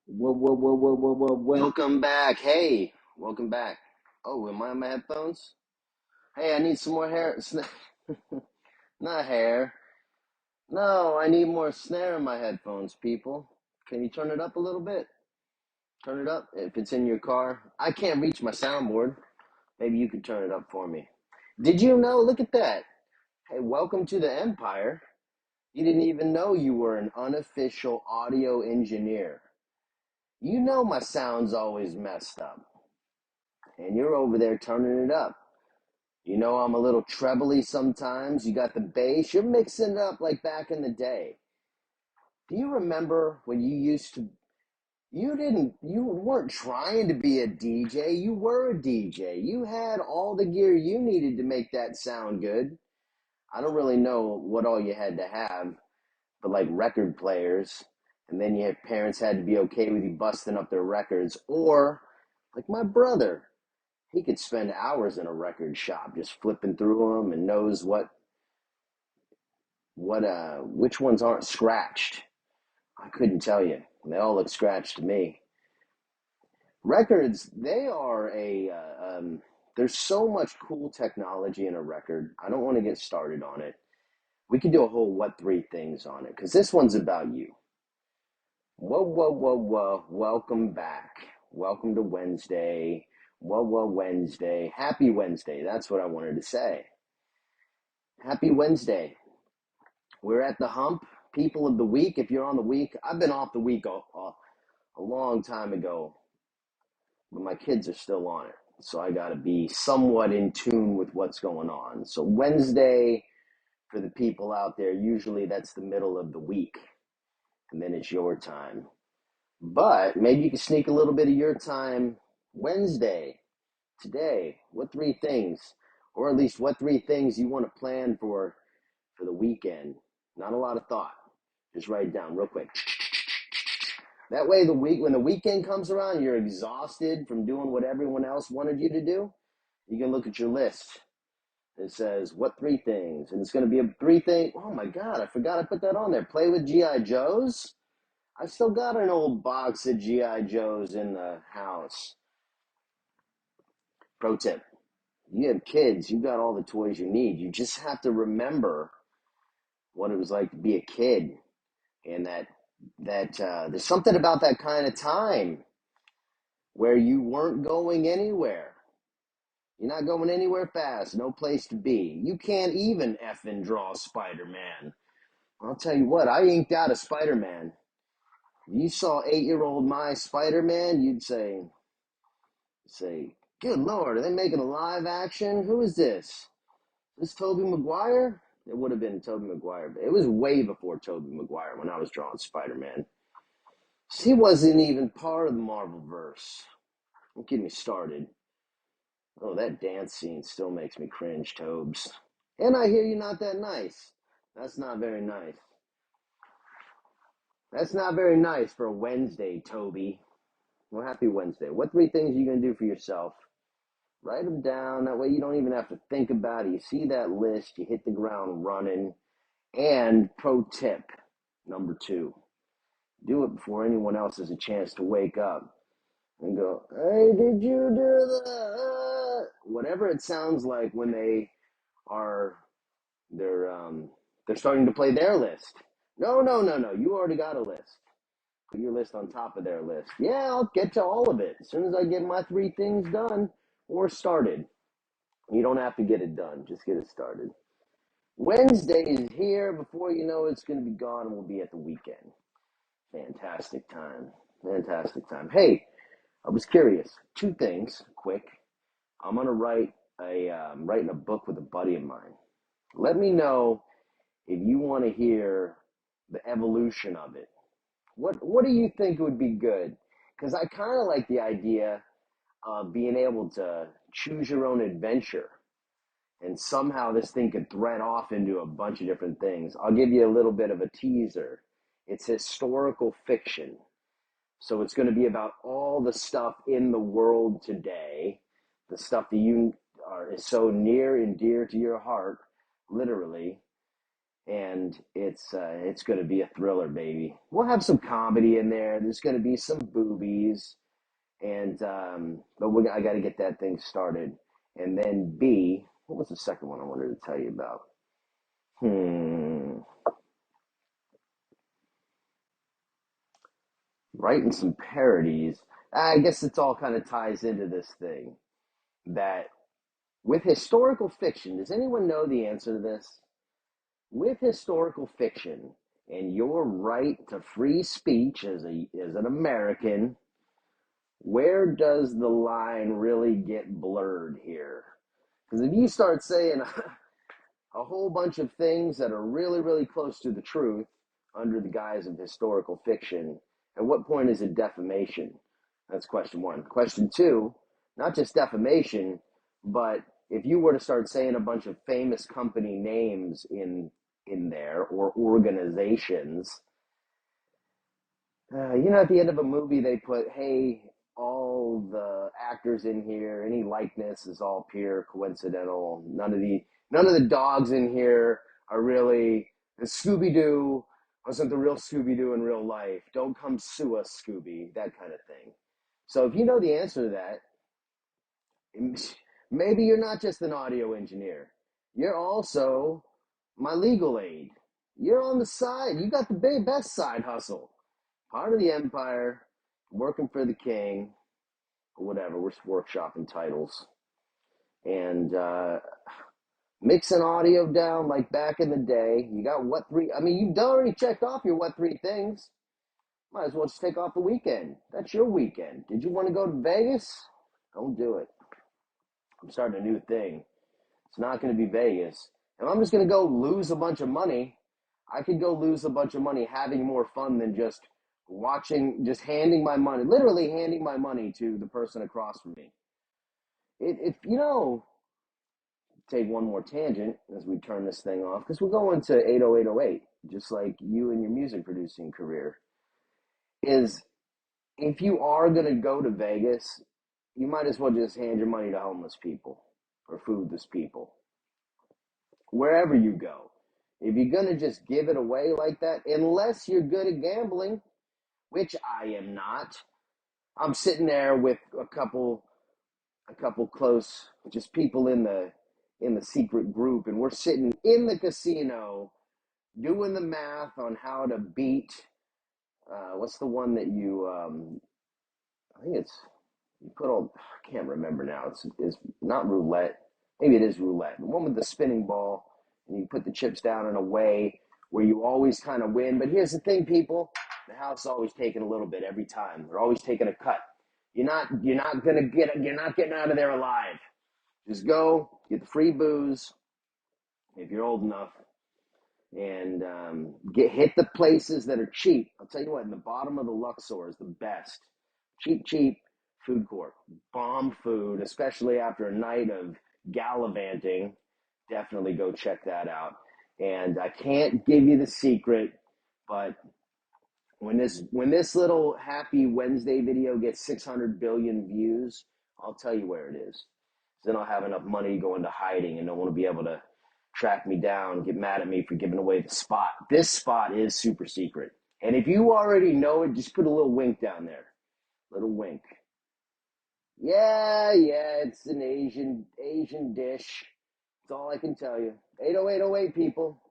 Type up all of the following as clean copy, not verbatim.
Whoa, whoa, whoa, whoa, whoa, whoa. Welcome back. Hey, welcome back. Oh, am I on my headphones? Hey, I need some more hair. Not hair. No, I need more snare in my headphones, people. Can you turn it up a little bit? Turn it up if it's in your car. I can't reach my soundboard. Maybe you could turn it up for me. Did you know? Look at that. Hey, welcome to the Empire. You didn't even know you were an unofficial audio engineer. You know my sound's always messed up. And you're over there turning it up. You know I'm a little trebly sometimes. You got the bass. You're mixing it up like back in the day. Do you remember when you used to you weren't trying to be a DJ, you were a DJ. You had all the gear you needed to make that sound good. I don't really know what all you had to have, but like record players, and then your parents had to be okay with you busting up their records, or like my brother. He could spend hours in a record shop just flipping through them and knows which ones aren't scratched. I couldn't tell you. They all look scratched to me. Records, they are there's so much cool technology in a record. I don't want to get started on it. We could do a whole what three things on it because this one's about you. Whoa, whoa, whoa, whoa. Welcome back. Welcome to Wednesday. Whoa, whoa, Wednesday. Happy Wednesday. That's what I wanted to say. Happy Wednesday. We're at the hump. People of the week, if you're on the week, I've been off the week a long time ago, but my kids are still on it. So I got to be somewhat in tune with what's going on. So Wednesday, for the people out there, usually that's the middle of the week, and then it's your time. But maybe you can sneak a little bit of your time Wednesday, today. What three things, or at least what three things you want to plan for the weekend? Not a lot of thought. Just write it down real quick. That way, when the weekend comes around, you're exhausted from doing what everyone else wanted you to do. You can look at your list. It says, what three things? And it's going to be a three thing. Oh my God, I forgot I put that on there. Play with G.I. Joes. I still got an old box of G.I. Joes in the house. Pro tip. You have kids, you got all the toys you need. You just have to remember what it was like to be a kid, and that there's something about that kind of time where you weren't going anywhere. You're not going anywhere fast, no place to be. You can't even effing draw Spider-Man. I'll tell you what, I inked out a Spider-Man. If you saw 8-year-old my Spider-Man, you'd say, good Lord, are they making a live action? Who is this? Is this Tobey Maguire? It would have been Tobey Maguire, but it was way before Tobey Maguire when I was drawing Spider-Man. He wasn't even part of the Marvel verse. Don't get me started. Oh, that dance scene still makes me cringe, Tobes. And I hear you're not that nice. That's not very nice. That's not very nice for a Wednesday, Toby. Well, happy Wednesday. What three things are you going to do for yourself? Write them down. That way you don't even have to think about it. You see that list, you hit the ground running. And pro tip number 2, do it before anyone else has a chance to wake up and go, hey, did you do that? Whatever it sounds like when are they're starting to play their list. No, no, no, no. You already got a list. Put your list on top of their list. Yeah, I'll get to all of it as soon as I get my 3 things done or started. You don't have to get it done. Just get it started. Wednesday is here. Before you know it, it's going to be gone, and we'll be at the weekend. Fantastic time. Fantastic time. Hey, I was curious. 2 things, quick. I'm gonna writing a book with a buddy of mine. Let me know if you want to hear the evolution of it. What do you think would be good? Because I kind of like the idea of being able to choose your own adventure, and somehow this thing could thread off into a bunch of different things. I'll give you a little bit of a teaser. It's historical fiction. So it's going to be about all the stuff in the world today, the stuff that is so near and dear to your heart, literally. and it's going to be a thriller, baby. We'll have some comedy in there. There's going to be some boobies, and but I got to get that thing started. And then B, what was the second one I wanted to tell you about? Writing some parodies. I guess it's all kind of ties into this thing that with historical fiction, does anyone know the answer to this? With historical fiction and your right to free speech as an American, where does the line really get blurred here? Because if you start saying a whole bunch of things that are really, really close to the truth under the guise of historical fiction, at what point is it defamation? That's question one. Question two, not just defamation, but if you were to start saying a bunch of famous company names in there or organizations, at the end of a movie they put, hey, all the actors in here, any likeness is all pure coincidental. None of the dogs in here are really the Scooby Doo. Wasn't the real Scooby Doo in real life? Don't come sue us, Scooby. That kind of thing. So if you know the answer to that, maybe you're not just an audio engineer. You're also my legal aid. You're on the side. You got the best side hustle. Part of the empire, working for the king, or whatever. We're workshopping titles. And mixing audio down like back in the day. You got what three? I mean, you've already checked off your what three things. Might as well just take off the weekend. That's your weekend. Did you want to go to Vegas? Don't do it. I'm starting a new thing. It's not going to be Vegas. And I'm just going to go lose a bunch of money. I could go lose a bunch of money having more fun than just handing my money, literally handing my money to the person across from me. Take one more tangent as we turn this thing off, because we're going to 80808, just like you and your music producing career, is if you are going to go to Vegas, you might as well just hand your money to homeless people or foodless people. Wherever you go. If you're going to just give it away like that, unless you're good at gambling, which I am not, I'm sitting there with a couple close, just people in the secret group, and we're sitting in the casino doing the math on how to beat what's the one that you I think it's you put all I can't remember now. It's not roulette. Maybe it is roulette. The one with the spinning ball, and you put the chips down in a way where you always kind of win. But here's the thing, people: the house is always taking a little bit every time. They're always taking a cut. You're not getting out of there alive. Just go get the free booze if you're old enough, and hit the places that are cheap. I'll tell you what, in the bottom of the Luxor is the best. Cheap food court. Bomb food, especially after a night of gallivanting. Definitely go check that out. And I can't give you the secret, but when this little Happy Wednesday video gets 600 billion views, I'll tell you where it is. Then I'll have enough money to go into hiding, and no one will be able to track me down, get mad at me for giving away the spot. This spot is super secret. And if you already know it, just put a little wink down there. Little wink. Yeah, it's an Asian dish. That's all I can tell you. 80808 people.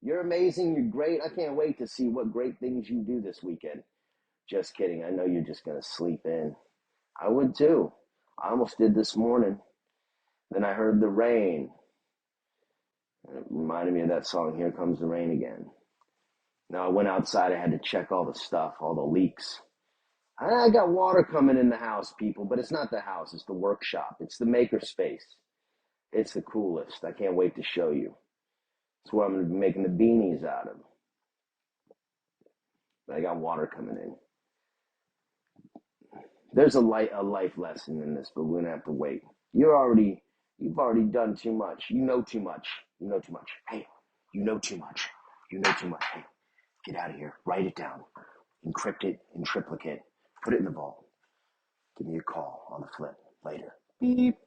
You're amazing. You're great. I can't wait to see what great things you do this weekend. Just kidding. I know you're just going to sleep in. I would too. I almost did this morning. Then I heard the rain. And it reminded me of that song, Here Comes the Rain Again. Now I went outside. I had to check all the stuff, all the leaks. I got water coming in the house, people, but it's not the house. It's the workshop. It's the maker space. It's the coolest. I can't wait to show you. It's where I'm going to be making the beanies out of. But I got water coming in. There's a life lesson in this, but we're going to have to wait. You've already done too much. You know too much. You know too much. Hey, you know too much. You know too much. Hey, get out of here. Write it down. Encrypt it in triplicate. Put it in the vault. Give me a call on the flip later. Beep.